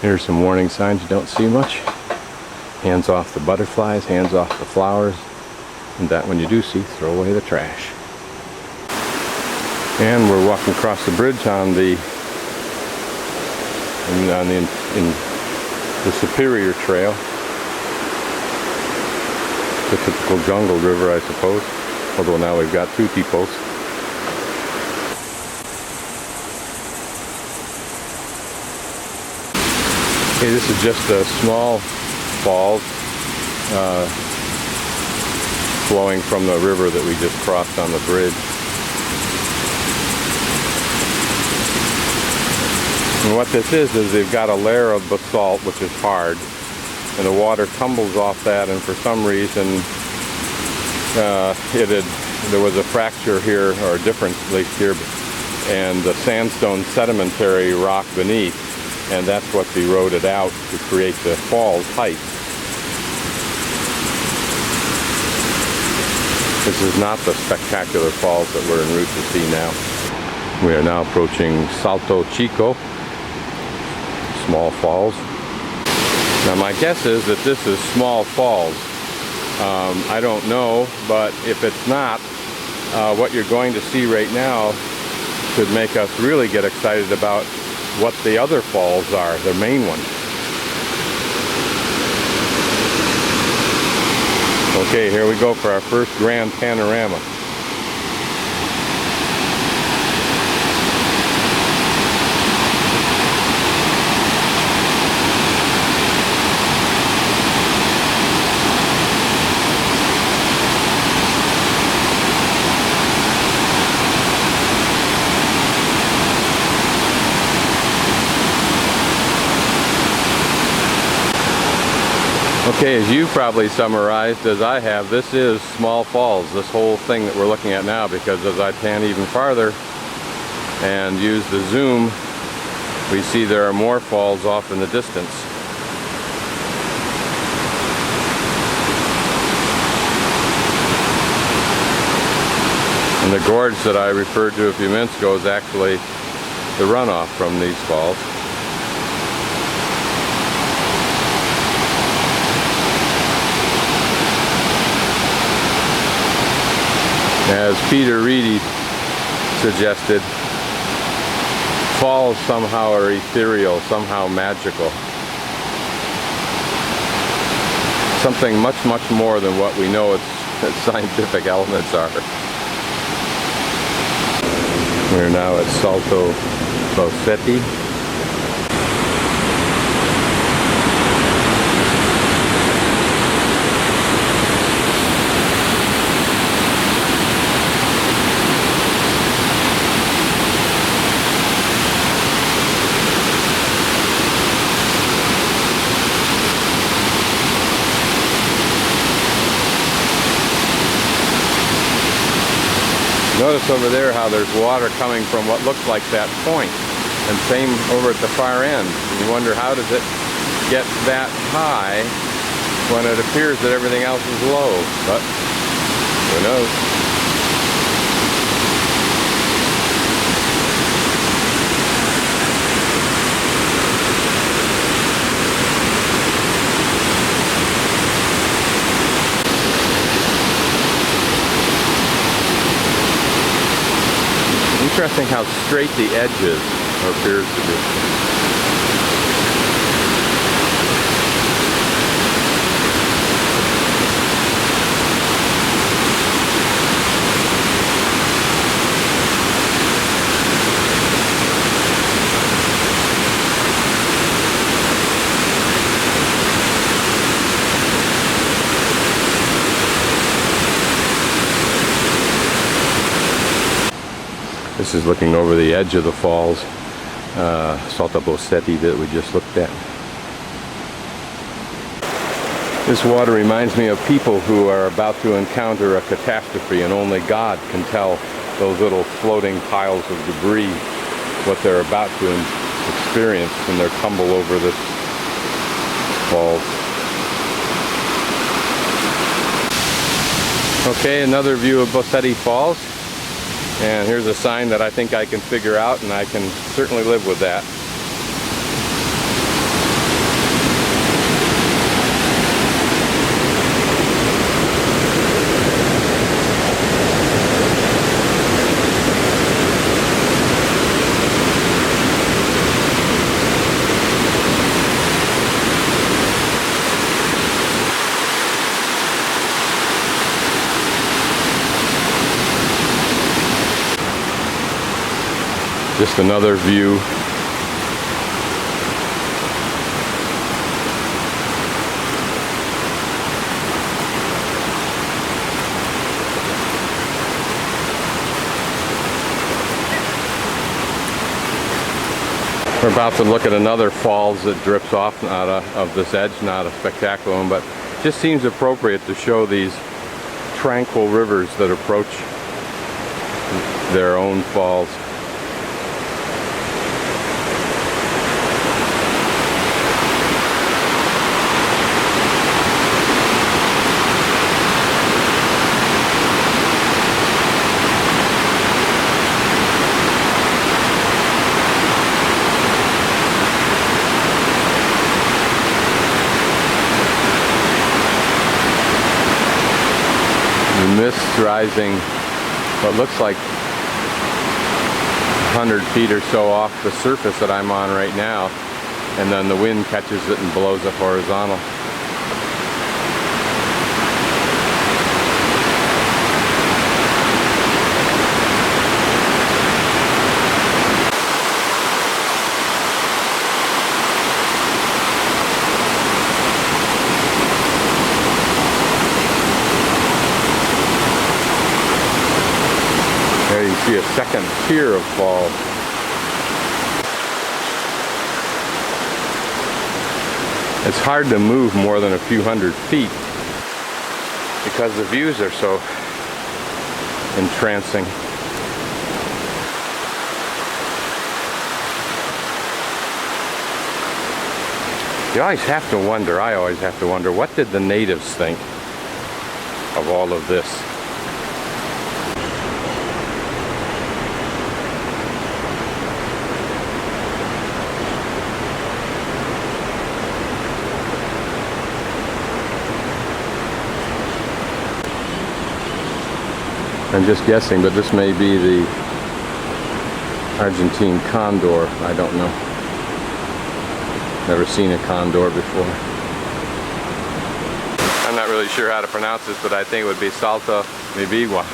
Here's some warning signs you don't see much. Hands off the butterflies, hands off the flowers, and that when you do see, throw away the trash. And we're walking across the bridge on the Superior Trail. The typical jungle river, I suppose, although now we've got two depots. Okay, this is just a small falls flowing from the river that we just crossed on the bridge. And what this is they've got a layer of basalt, which is hard, and the water tumbles off that, and for some reason there was a fracture here, or a difference at least here, and the sandstone sedimentary rock beneath, and that's what's eroded out to create the falls height. This is not the spectacular falls that we're en route to see now. We are now approaching Salto Chico, small falls. Now my guess is that this is small falls. I don't know, but if it's not, what you're going to see right now should make us really get excited about what the other falls are, the main ones. Okay, here we go for our first grand panorama. Okay, as you probably summarized, as I have, this is small falls, this whole thing that we're looking at now, because as I pan even farther and use the zoom, we see there are more falls off in the distance. And the gorge that I referred to a few minutes ago is actually the runoff from these falls. As Peter Reedy suggested, falls somehow are ethereal, somehow magical. Something much, much more than what we know its scientific elements are. We're now at Salto Bossetti. Notice over there how there's water coming from what looks like that point, and same over at the far end. And you wonder, how does it get that high when it appears that everything else is low? But who knows? Interesting how straight the edge is, or appears to be. This is looking over the edge of the falls, Salto Bossetti that we just looked at. This water reminds me of people who are about to encounter a catastrophe, and only God can tell those little floating piles of debris what they're about to experience in their tumble over this falls. Okay, another view of Bossetti Falls. And here's a sign that I think I can figure out, and I can certainly live with that. Just another view. We're about to look at another falls that drips off out of this edge, not a spectacular one, but just seems appropriate to show these tranquil rivers that approach their own falls. The mist rising what looks like 100 feet or so off the surface that I'm on right now, and then the wind catches it and blows it horizontal. There you see a second tier of falls. It's hard to move more than a few hundred feet because the views are so entrancing. You always have to wonder, I always have to wonder, what did the natives think of all of this? I'm just guessing, but this may be the Argentine condor. I don't know. Never seen a condor before. I'm not really sure how to pronounce this, but I think it would be Salto Mibiwa.